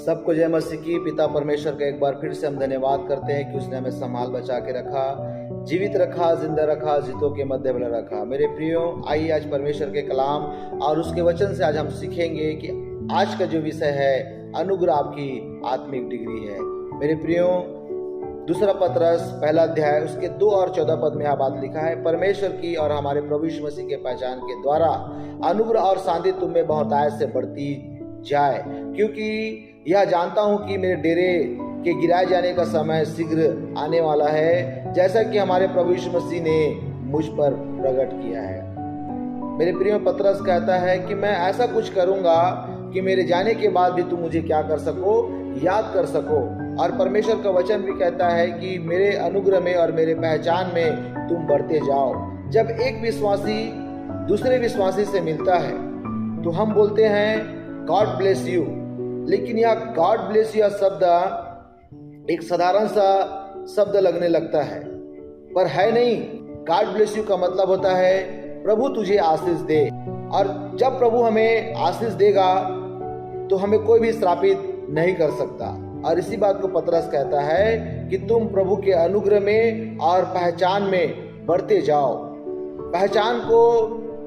सबको जय मसीह की। पिता परमेश्वर का एक बार फिर से हम धन्यवाद करते हैं कि उसने हमें संभाल बचा के रखा, जीवित रखा, जिंदा रखा, जीतों के मध्य में रखा। मेरे प्रियो, आइए आज परमेश्वर के कलाम और उसके वचन से आज हम सीखेंगे कि आज का जो विषय है अनुग्रह आपकी आत्मिक डिग्री है। मेरे प्रियो, दूसरा पत्रस पहला अध्याय उसके 2 और 14 पद में यह बात लिखा है, परमेश्वर की और हमारे प्रभु यीशु मसीह के पहचान के द्वारा अनुग्रह और शांति तुम में बहुतायत से बढ़ती जाए, क्योंकि यह जानता हूं कि मेरे डेरे के गिराए जाने का समय शीघ्र आने वाला है, जैसा कि हमारे प्रभु यीशु मसीह ने मुझ पर प्रकट किया है। मेरे प्रिय, पतरस कहता है कि मैं ऐसा कुछ करूंगा कि मेरे जाने के बाद भी तुम मुझे क्या कर सको, याद कर सको। और परमेश्वर का वचन भी कहता है कि मेरे अनुग्रह में और मेरे पहचान में तुम बढ़ते जाओ। जब एक विश्वासी दूसरे विश्वासी से मिलता है तो हम बोलते हैं गॉड ब्लेस यू, लेकिन यह गॉड ब्लेस यू शब्द एक साधारण सा शब्द लगने लगता है, पर है नहीं। गॉड ब्लेस यू का मतलब होता है प्रभु तुझे आशीष दे। और जब प्रभु हमें आशीष देगा तो हमें कोई भी श्रापित नहीं कर सकता। और इसी बात को पतरस कहता है कि तुम प्रभु के अनुग्रह में और पहचान में बढ़ते जाओ। पहचान को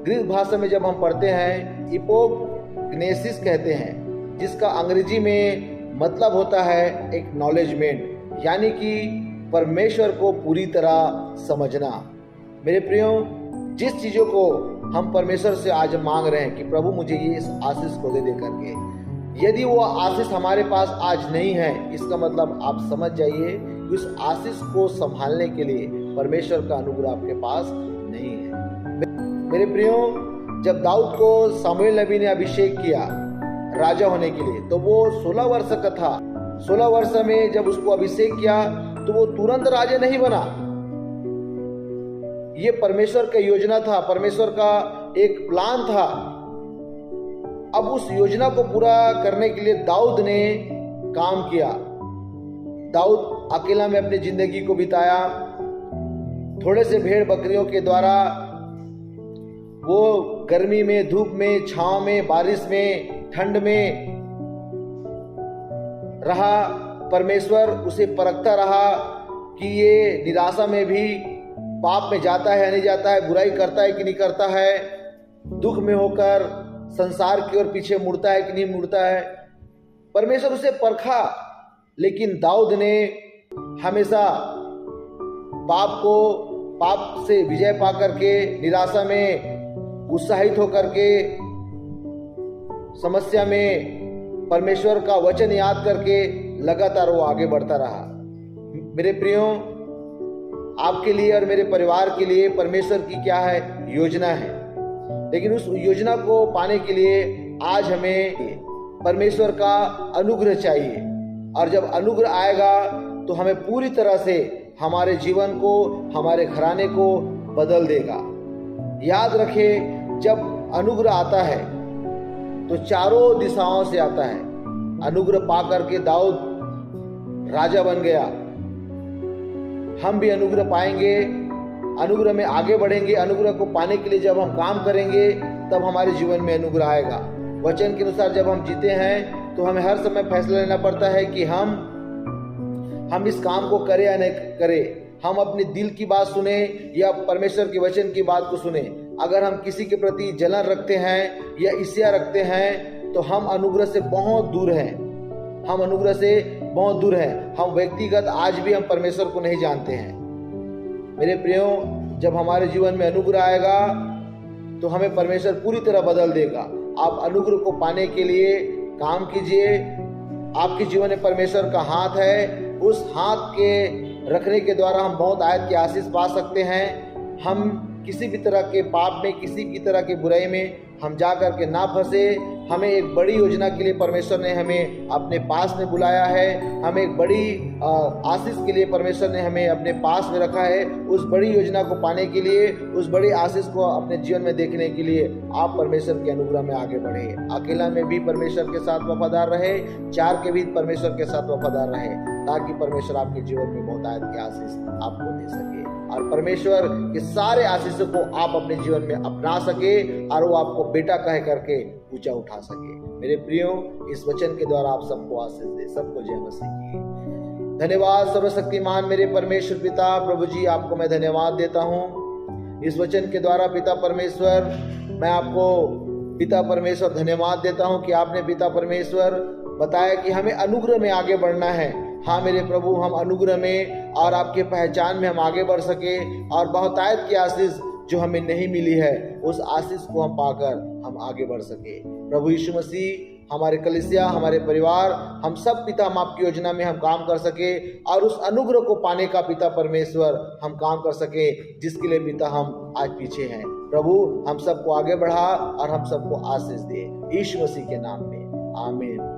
ग्रीक भाषा में जब हम पढ़ते हैं इपोग्नेसिस कहते हैं, जिसका अंग्रेजी में मतलब होता है एक्नॉलेजमेंट, यानी कि परमेश्वर को पूरी तरह समझना। मेरे प्रियो, जिस चीजों को हम परमेश्वर से आज मांग रहे हैं कि प्रभु मुझे ये इस आशीष को दे करके, यदि वो आशीष हमारे पास आज नहीं है, इसका मतलब आप समझ जाइए कि उस आशीष को संभालने के लिए परमेश्वर का अनुग्रह आपके पास नहीं है। मेरे प्रियो, जब दाऊद को सामुएल नबी ने अभिषेक किया राजा होने के लिए, तो वो 16 वर्ष का था। 16 वर्ष में जब उसको अभिषेक किया तो वो तुरंत राजा नहीं बना। ये परमेश्वर का योजना था, परमेश्वर का एक प्लान था। अब उस योजना को पूरा करने के लिए दाऊद ने काम किया। दाऊद अकेला में अपनी जिंदगी को बिताया। थोड़े से भेड़ बकरियों के द्वारा वो गर्मी में, धूप में, छांव में, बारिश में, ठंड में रहा। परमेश्वर उसे परखता रहा कि ये निराशा में भी पाप में जाता है या नहीं जाता है, बुराई करता है कि नहीं करता है, दुख में होकर संसार की ओर पीछे मुड़ता है कि नहीं मुड़ता है। परमेश्वर उसे परखा, लेकिन दाऊद ने हमेशा पाप से विजय पा करके, निराशा में उत्साहित होकर के, समस्या में परमेश्वर का वचन याद करके लगातार वो आगे बढ़ता रहा। मेरे प्रियो, आपके लिए और मेरे परिवार के लिए परमेश्वर की क्या है योजना है, लेकिन उस योजना को पाने के लिए आज हमें परमेश्वर का अनुग्रह चाहिए। और जब अनुग्रह आएगा तो हमें पूरी तरह से हमारे जीवन को, हमारे घराने को बदल देगा। याद रखें, जब अनुग्रह आता है तो चारों दिशाओं से आता है। अनुग्रह पा करके दाऊद राजा बन गया। हम भी अनुग्रह पाएंगे, अनुग्रह में आगे बढ़ेंगे। अनुग्रह को पाने के लिए जब हम काम करेंगे तब हमारे जीवन में अनुग्रह आएगा। वचन के अनुसार जब हम जीते हैं तो हमें हर समय फैसला लेना पड़ता है कि हम इस काम को करें या नहीं करें। हम अपने दिल की बात सुने या परमेश्वर के वचन की बात को सुने। अगर हम किसी के प्रति जलन रखते हैं या ईर्ष्या रखते हैं तो हम अनुग्रह से बहुत दूर हैं। हम अनुग्रह से बहुत दूर हैं। हम व्यक्तिगत आज भी हम परमेश्वर को नहीं जानते हैं। मेरे प्रियो, जब हमारे जीवन में अनुग्रह आएगा तो हमें परमेश्वर पूरी तरह बदल देगा। आप अनुग्रह को पाने के लिए काम कीजिए। आपके जीवन में परमेश्वर का हाथ है। उस हाथ के रखने के द्वारा हम बहुत आयत की आशीष पा सकते हैं। हम किसी भी तरह के पाप में, किसी भी तरह की बुराई में हम जा कर के ना फंसे। हमें एक बड़ी योजना के लिए परमेश्वर ने हमें अपने पास में बुलाया है। हमें एक बड़ी आशीष के लिए परमेश्वर ने हमें अपने पास में रखा है। उस बड़ी योजना को पाने के लिए, उस बड़ी आशीष को अपने जीवन में देखने के लिए आप परमेश्वर के अनुग्रह में आगे बढ़े। अकेला में भी परमेश्वर के साथ वफादार रहे, चार के भी परमेश्वर के साथ वफादार रहे, ताकि परमेश्वर आपके जीवन में बहुतायत की आशीष आपको दे सके और परमेश्वर के सारे आशीषों को आप अपने जीवन में अपना सके और वो आपको बेटा कह करके ऊंचा उठा सके। मेरे प्रियो, इस वचन के द्वारा आप सबको आशीष दे। सबको जय मसीह की। धन्यवाद सर्वशक्तिमान मेरे परमेश्वर पिता प्रभु जी, आपको मैं धन्यवाद देता हूँ। इस वचन के द्वारा पिता परमेश्वर, मैं आपको पिता परमेश्वर धन्यवाद देता हूँ कि आपने पिता परमेश्वर बताया कि हमें अनुग्रह में आगे बढ़ना है। हाँ मेरे प्रभु, हम अनुग्रह में और आपके पहचान में हम आगे बढ़ सके और बहुतायत की आशीष जो हमें नहीं मिली है, उस आशीष को हम पाकर हम आगे बढ़ सके। प्रभु यीशु मसीह, हमारे कलीसिया, हमारे परिवार, हम सब पिता हम आपकी योजना में हम काम कर सके और उस अनुग्रह को पाने का पिता परमेश्वर हम काम कर सके, जिसके लिए पिता हम आज पीछे हैं। प्रभु हम सबको आगे बढ़ा और हम सबको आशीष दे, यीशु मसीह के नाम में, आमीन।